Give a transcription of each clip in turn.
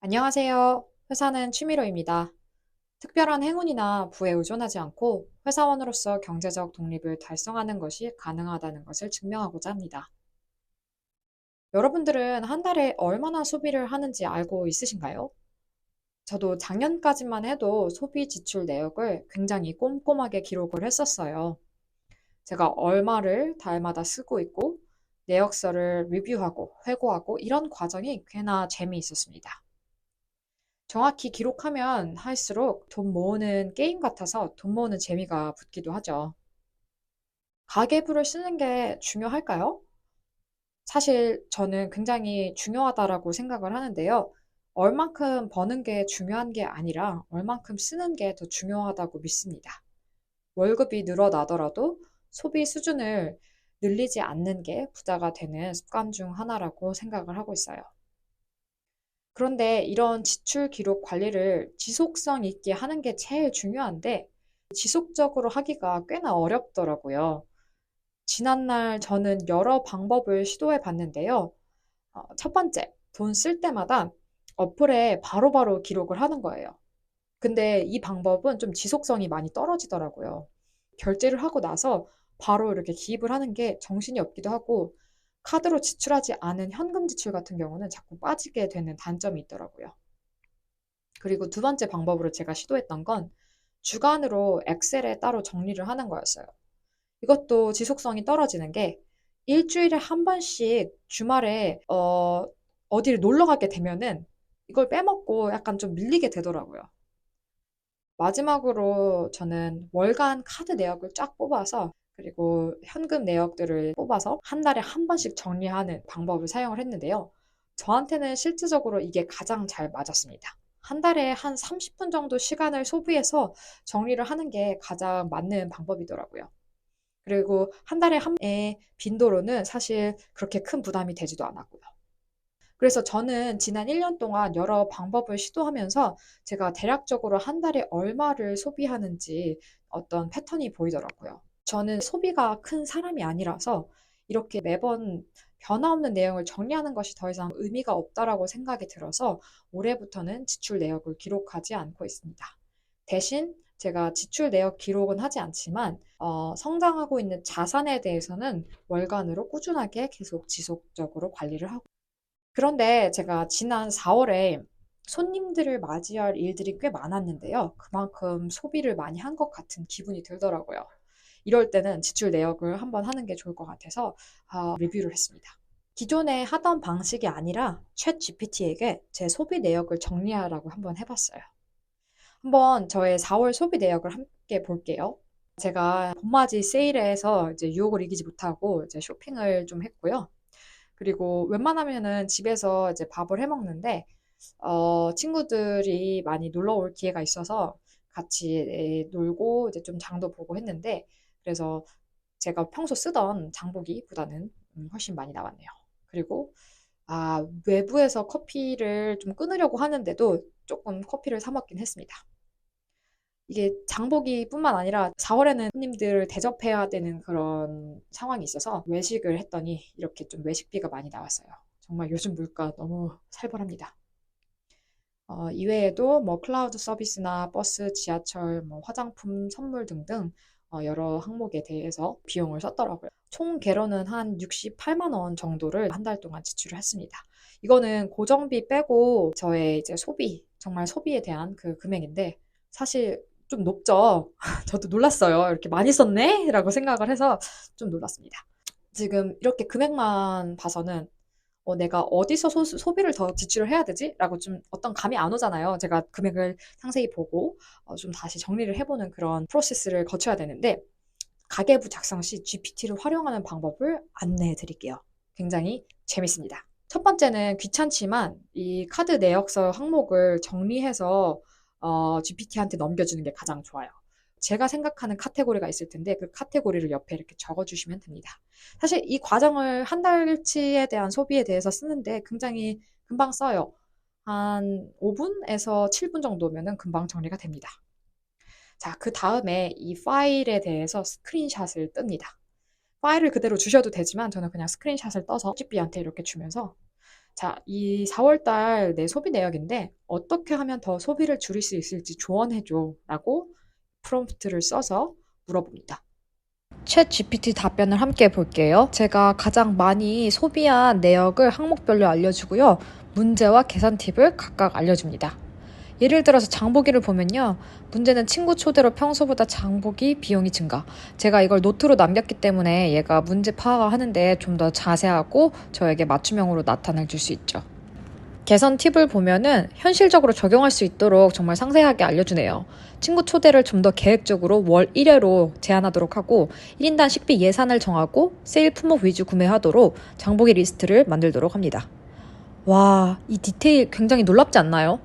안녕하세요. 회사는 취미로입니다. 특별한 행운이나 부에 의존하지 않고 회사원으로서 경제적 독립을 달성하는 것이 가능하다는 것을 증명하고자 합니다. 여러분들은 한 달에 얼마나 소비를 하는지 알고 있으신가요? 저도 작년까지만 해도 소비 지출 내역을 굉장히 꼼꼼하게 기록을 했었어요. 제가 얼마를 달마다 쓰고 있고 내역서를 리뷰하고 회고하고 이런 과정이 꽤나 재미있었습니다. 정확히 기록하면 할수록 돈 모으는 게임 같아서 돈 모으는 재미가 붙기도 하죠. 가계부를 쓰는 게 중요할까요? 사실 저는 굉장히 중요하다라고 생각을 하는데요. 얼만큼 버는 게 중요한 게 아니라 얼만큼 쓰는 게 더 중요하다고 믿습니다. 월급이 늘어나더라도 소비 수준을 늘리지 않는 게 부자가 되는 습관 중 하나라고 생각을 하고 있어요. 그런데 이런 지출 기록 관리를 지속성 있게 하는 게 제일 중요한데 지속적으로 하기가 꽤나 어렵더라고요. 지난날 저는 여러 방법을 시도해 봤는데요. 첫 번째, 돈 쓸 때마다 어플에 바로바로 기록을 하는 거예요. 근데 이 방법은 좀 지속성이 많이 떨어지더라고요. 결제를 하고 나서 바로 이렇게 기입을 하는 게 정신이 없기도 하고 카드로 지출하지 않은 현금 지출 같은 경우는 자꾸 빠지게 되는 단점이 있더라고요. 그리고 두 번째 방법으로 제가 시도했던 건 주간으로 엑셀에 따로 정리를 하는 거였어요. 이것도 지속성이 떨어지는 게 일주일에 한 번씩 주말에 어디를 놀러 가게 되면은 이걸 빼먹고 약간 좀 밀리게 되더라고요. 마지막으로 저는 월간 카드 내역을 쫙 뽑아서 그리고 현금 내역들을 뽑아서 한 달에 한 번씩 정리하는 방법을 사용을 했는데요. 저한테는 실질적으로 이게 가장 잘 맞았습니다. 한 달에 한 30분 정도 시간을 소비해서 정리를 하는 게 가장 맞는 방법이더라고요. 그리고 한 달에 한 번의 빈도로는 사실 그렇게 큰 부담이 되지도 않았고요. 그래서 저는 지난 1년 동안 여러 방법을 시도하면서 제가 대략적으로 한 달에 얼마를 소비하는지 어떤 패턴이 보이더라고요. 저는 소비가 큰 사람이 아니라서 이렇게 매번 변화 없는 내용을 정리하는 것이 더 이상 의미가 없다라고 생각이 들어서 올해부터는 지출 내역을 기록하지 않고 있습니다. 대신 제가 지출 내역 기록은 하지 않지만 성장하고 있는 자산에 대해서는 월간으로 꾸준하게 계속 지속적으로 관리를 하고 그런데 제가 지난 4월에 손님들을 맞이할 일들이 꽤 많았는데요. 그만큼 소비를 많이 한 것 같은 기분이 들더라고요. 이럴 때는 지출 내역을 한번 하는 게 좋을 것 같아서 리뷰를 했습니다. 기존에 하던 방식이 아니라 챗 GPT에게 제 소비 내역을 정리하라고 한번 해봤어요. 한번 저의 4월 소비 내역을 함께 볼게요. 제가 봄맞이 세일에서 이제 유혹을 이기지 못하고 이제 쇼핑을 좀 했고요. 그리고 웬만하면은 집에서 이제 밥을 해 먹는데 친구들이 많이 놀러 올 기회가 있어서 같이 놀고 이제 좀 장도 보고 했는데 그래서 제가 평소 쓰던 장보기보다는 훨씬 많이 나왔네요. 그리고 외부에서 커피를 좀 끊으려고 하는데도 조금 커피를 사 먹긴 했습니다. 이게 장보기뿐만 아니라 4월에는 손님들을 대접해야 되는 그런 상황이 있어서 외식을 했더니 이렇게 좀 외식비가 많이 나왔어요. 정말 요즘 물가 너무 살벌합니다. 이외에도 뭐 클라우드 서비스나 버스, 지하철, 뭐 화장품, 선물 등등 여러 항목에 대해서 비용을 썼더라고요. 총 계로는 한 68만 원 정도를 한 달 동안 지출을 했습니다. 이거는 고정비 빼고 저의 이제 소비, 정말 소비에 대한 그 금액인데 사실 좀 높죠. 저도 놀랐어요. 이렇게 많이 썼네? 라고 생각을 해서 좀 놀랐습니다. 지금 이렇게 금액만 봐서는 내가 어디서 소비를 더 지출을 해야 되지? 라고 좀 어떤 감이 안 오잖아요. 제가 금액을 상세히 보고 좀 다시 정리를 해보는 그런 프로세스를 거쳐야 되는데 가계부 작성 시 GPT를 활용하는 방법을 안내해 드릴게요. 굉장히 재밌습니다. 첫 번째는 귀찮지만 이 카드 내역서 항목을 정리해서 GPT한테 넘겨주는 게 가장 좋아요. 제가 생각하는 카테고리가 있을 텐데 그 카테고리를 옆에 이렇게 적어주시면 됩니다. 사실 이 과정을 한 달치에 대한 소비에 대해서 쓰는데 굉장히 금방 써요. 한 5분에서 7분 정도면은 금방 정리가 됩니다. 자, 그 다음에 이 파일에 대해서 스크린샷을 뜹니다. 파일을 그대로 주셔도 되지만 저는 그냥 스크린샷을 떠서 GPT한테 이렇게 주면서 자, 이 4월 달 내 소비 내역인데 어떻게 하면 더 소비를 줄일 수 있을지 조언해줘 라고 프롬프트를 써서 물어봅니다. 챗 GPT 답변을 함께 볼게요. 제가 가장 많이 소비한 내역을 항목별로 알려주고요. 문제와 계산 팁을 각각 알려줍니다. 예를 들어서 장보기를 보면요. 문제는 친구 초대로 평소보다 장보기 비용이 증가. 제가 이걸 노트로 남겼기 때문에 얘가 문제 파악을 하는데 좀 더 자세하고 저에게 맞춤형으로 나타내 줄 수 있죠. 개선 팁을 보면은 현실적으로 적용할 수 있도록 정말 상세하게 알려주네요. 친구 초대를 좀 더 계획적으로 월 1회로 제한하도록 하고 1인당 식비 예산을 정하고 세일 품목 위주 구매하도록 장보기 리스트를 만들도록 합니다. 와, 이 디테일 굉장히 놀랍지 않나요?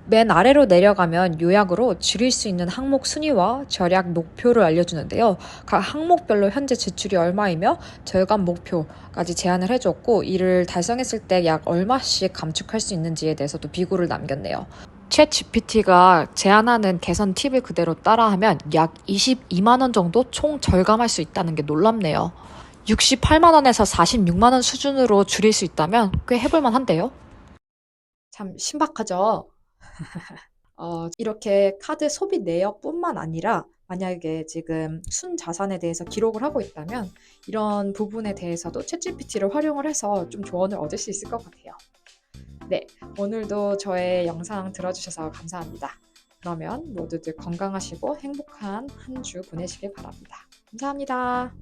맨 아래로 내려가면 요약으로 줄일 수 있는 항목 순위와 절약 목표를 알려주는데요. 각 항목별로 현재 지출이 얼마이며 절감 목표까지 제안을 해줬고 이를 달성했을 때 약 얼마씩 감축할 수 있는지에 대해서도 비고를 남겼네요. 챗 GPT가 제안하는 개선 팁을 그대로 따라하면 약 22만 원 정도 총 절감할 수 있다는 게 놀랍네요. 68만 원에서 46만 원 수준으로 줄일 수 있다면 꽤 해볼만 한데요. 참 신박하죠? 이렇게 카드 소비 내역뿐만 아니라 만약에 지금 순자산에 대해서 기록을 하고 있다면 이런 부분에 대해서도 챗GPT를 활용을 해서 좀 조언을 얻을 수 있을 것 같아요. 네, 오늘도 저의 영상 들어주셔서 감사합니다. 그러면 모두들 건강하시고 행복한 한 주 보내시길 바랍니다. 감사합니다.